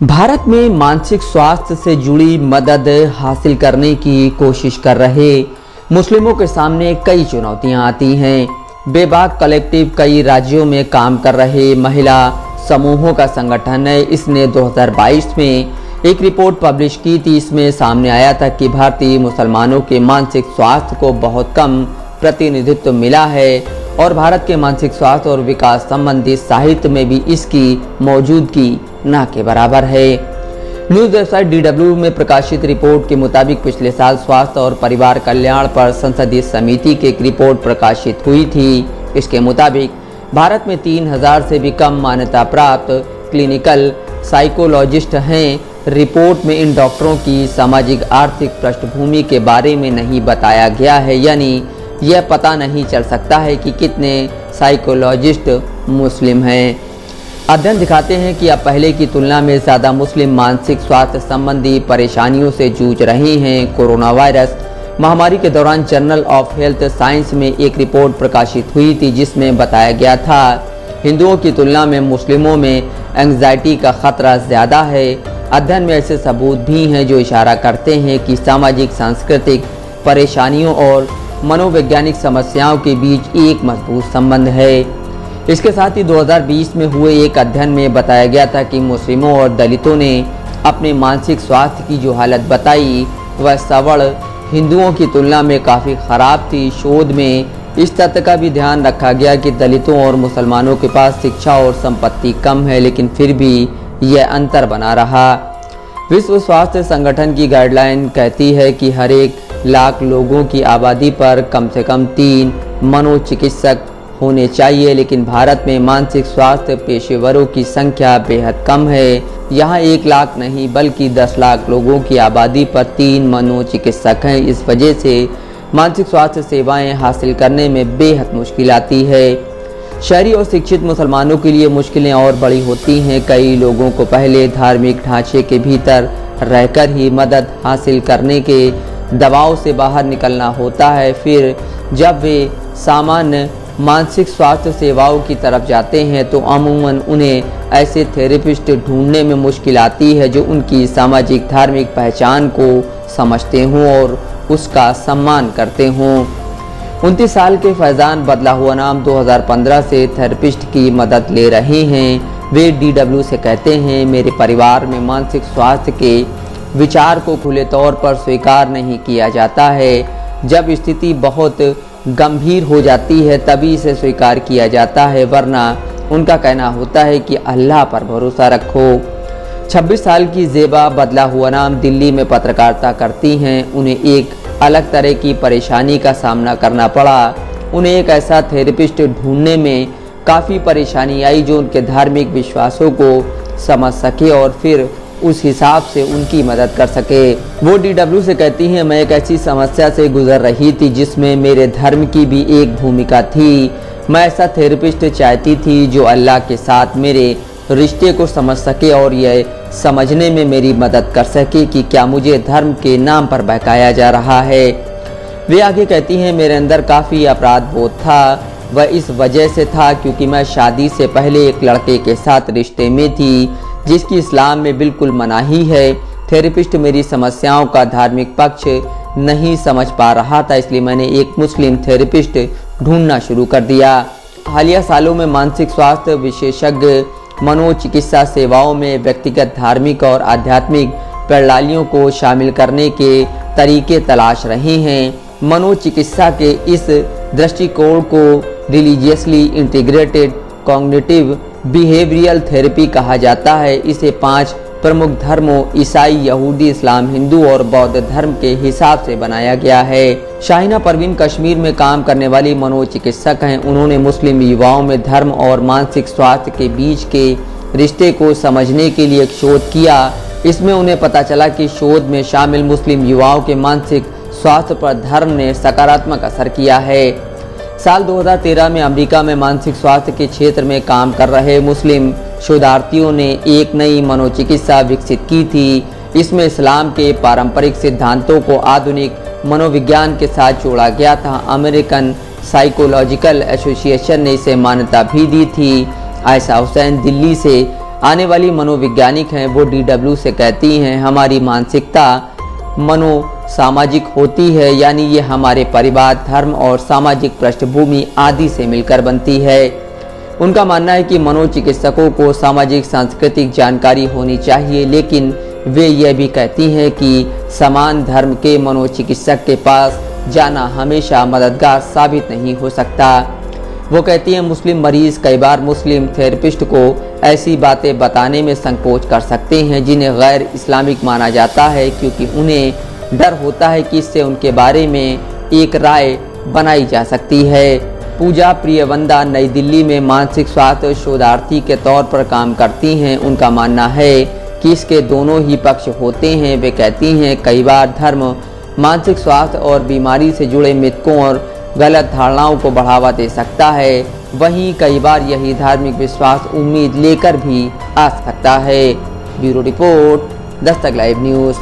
भारत में मानसिक स्वास्थ्य से जुड़ी मदद हासिल करने की कोशिश कर रहे मुस्लिमों के सामने कई चुनौतियां आती हैं। बेबाक कलेक्टिव कई राज्यों में काम कर रहे महिला समूहों का संगठन है। इसने 2022 में एक रिपोर्ट पब्लिश की थी। इसमें सामने आया था कि भारतीय मुसलमानों के मानसिक स्वास्थ्य को बहुत कम प्रतिनिधित्व मिला है और भारत के मानसिक स्वास्थ्य और विकास संबंधी साहित्य में भी इसकी मौजूदगी ना के बराबर है। न्यूज़ वेबसाइट DW में प्रकाशित रिपोर्ट के मुताबिक पिछले साल स्वास्थ्य और परिवार कल्याण पर संसदीय समिति की एक रिपोर्ट प्रकाशित हुई थी। इसके मुताबिक भारत में 3000 से भी कम मान्यता प्राप्त क्लिनिकल साइकोलॉजिस्ट हैं। रिपोर्ट में इन डॉक्टरों की सामाजिक आर्थिक पृष्ठभूमि के बारे में नहीं बताया गया है, यानी यह पता नहीं चल सकता है कि कितने साइकोलॉजिस्ट मुस्लिम हैं। अध्ययन दिखाते हैं कि अब पहले की तुलना में ज़्यादा मुस्लिम मानसिक स्वास्थ्य संबंधी परेशानियों से जूझ रहे हैं। कोरोना वायरस महामारी के दौरान जर्नल ऑफ हेल्थ साइंस में एक रिपोर्ट प्रकाशित हुई थी, जिसमें बताया गया था हिंदुओं की तुलना में मुस्लिमों में एंग्जाइटी का खतरा ज़्यादा है। अध्ययन में ऐसे सबूत भी हैं जो इशारा करते हैं कि सामाजिक सांस्कृतिक परेशानियों और मनोवैज्ञानिक समस्याओं के बीच एक मजबूत संबंध है। इसके साथ ही 2020 में हुए एक अध्ययन में बताया गया था कि मुस्लिमों और दलितों ने अपने मानसिक स्वास्थ्य की जो हालत बताई वह सवर्ण हिंदुओं की तुलना में काफ़ी ख़राब थी। शोध में इस तथ्य का भी ध्यान रखा गया कि दलितों और मुसलमानों के पास शिक्षा और संपत्ति कम है, लेकिन फिर भी यह अंतर बना रहा। विश्व स्वास्थ्य संगठन की गाइडलाइन कहती है कि हर 1 लाख लोगों की आबादी पर कम से कम 3 मनोचिकित्सक होने चाहिए, लेकिन भारत में मानसिक स्वास्थ्य पेशेवरों की संख्या बेहद कम है। यहाँ 1 लाख नहीं बल्कि 10 लाख लोगों की आबादी पर 3 मनोचिकित्सक हैं। इस वजह से मानसिक स्वास्थ्य सेवाएं हासिल करने में बेहद मुश्किल आती है। शहरी और शिक्षित मुसलमानों के लिए मुश्किलें और बड़ी होती हैं। कई लोगों को पहले धार्मिक ढांचे के भीतर रहकर ही मदद हासिल करने के दबाव से बाहर निकलना होता है। फिर जब वे सामान्य मानसिक स्वास्थ्य सेवाओं की तरफ जाते हैं तो अमूमन उन्हें ऐसे थेरेपिस्ट ढूंढने में मुश्किल आती है जो उनकी सामाजिक धार्मिक पहचान को समझते हों और उसका सम्मान करते हों। 29 साल के फैज़ान बदला हुआ नाम 2015 से थेरेपिस्ट की मदद ले रहे हैं। वे DW से कहते हैं, मेरे परिवार में मानसिक स्वास्थ्य के विचार को खुले तौर पर स्वीकार नहीं किया जाता है। जब स्थिति बहुत गंभीर हो जाती है तभी इसे स्वीकार किया जाता है, वरना उनका कहना होता है कि अल्लाह पर भरोसा रखो। 26 साल की ज़ेबा बदला हुआ नाम दिल्ली में पत्रकारिता करती हैं। उन्हें एक अलग तरह की परेशानी का सामना करना पड़ा। उन्हें एक ऐसा थेरेपिस्ट ढूंढने में काफ़ी परेशानी आई जो उनके धार्मिक विश्वासों को समझ सके और फिर उस हिसाब से उनकी मदद कर सके। वो DW से कहती हैं, मैं एक ऐसी समस्या से गुजर रही थी जिसमें मेरे धर्म की भी एक भूमिका थी। मैं ऐसा थेरेपिस्ट चाहती थी जो अल्लाह के साथ मेरे रिश्ते को समझ सके और यह समझने में मेरी मदद कर सके कि क्या मुझे धर्म के नाम पर बहकाया जा रहा है। वे आगे कहती हैं, मेरे अंदर काफ़ी अपराध बोध था। वह इस वजह से था क्योंकि मैं शादी से पहले एक लड़के के साथ रिश्ते में थी जिसकी इस्लाम में बिल्कुल मनाही है। थेरेपिस्ट मेरी समस्याओं का धार्मिक पक्ष नहीं समझ पा रहा था, इसलिए मैंने एक मुस्लिम थेरेपिस्ट ढूंढना शुरू कर दिया। हालिया सालों में मानसिक स्वास्थ्य विशेषज्ञ मनोचिकित्सा सेवाओं में व्यक्तिगत धार्मिक और आध्यात्मिक प्रणालियों को शामिल करने के तरीके तलाश रहे हैं। मनोचिकित्सा के इस दृष्टिकोण को religiously integrated cognitive behavioural therapy कहा जाता है। इसे 5 प्रमुख धर्मों ईसाई, यहूदी, इस्लाम, हिंदू और बौद्ध धर्म के हिसाब से बनाया गया है। शाहिना परवीन कश्मीर में काम करने वाली मनोचिकित्सक हैं। उन्होंने मुस्लिम युवाओं में धर्म और मानसिक स्वास्थ्य के बीच के रिश्ते को समझने के लिए एक शोध किया। इसमें उन्हें पता चला कि शोध में शामिल मुस्लिम युवाओं के मानसिक स्वास्थ्य पर धर्म ने सकारात्मक असर किया है। साल 2013 में अमेरिका में मानसिक स्वास्थ्य के क्षेत्र में काम कर रहे मुस्लिम शोधार्थियों ने एक नई मनोचिकित्सा विकसित की थी। इसमें इस्लाम के पारंपरिक सिद्धांतों को आधुनिक मनोविज्ञान के साथ जोड़ा गया था। अमेरिकन साइकोलॉजिकल एसोसिएशन ने इसे मान्यता भी दी थी। आयशा हुसैन दिल्ली से आने वाली मनोवैज्ञानिक हैं वो DW से कहती हैं, हमारी मानसिकता मनोसामाजिक होती है, यानी ये हमारे परिवार, धर्म और सामाजिक पृष्ठभूमि आदि से मिलकर बनती है। उनका मानना है कि मनोचिकित्सकों को सामाजिक सांस्कृतिक जानकारी होनी चाहिए, लेकिन वे यह भी कहती हैं कि समान धर्म के मनोचिकित्सक के पास जाना हमेशा मददगार साबित नहीं हो सकता। वो कहती हैं, मुस्लिम मरीज कई बार मुस्लिम थेरेपिस्ट को ऐसी बातें बताने में संकोच कर सकते हैं जिन्हें गैर इस्लामिक माना जाता है, क्योंकि उन्हें डर होता है कि इससे उनके बारे में एक राय बनाई जा सकती है। पूजा प्रियवंदा नई दिल्ली में मानसिक स्वास्थ्य शोधार्थी के तौर पर काम करती हैं। उनका मानना है कि इसके दोनों ही पक्ष होते हैं। वे कहती हैं, कई बार धर्म मानसिक स्वास्थ्य और बीमारी से जुड़े मिथकों और गलत धारणाओं को बढ़ावा दे सकता है, वहीं कई बार यही धार्मिक विश्वास उम्मीद लेकर भी आ सकता है। Bureau report, Dastak live news.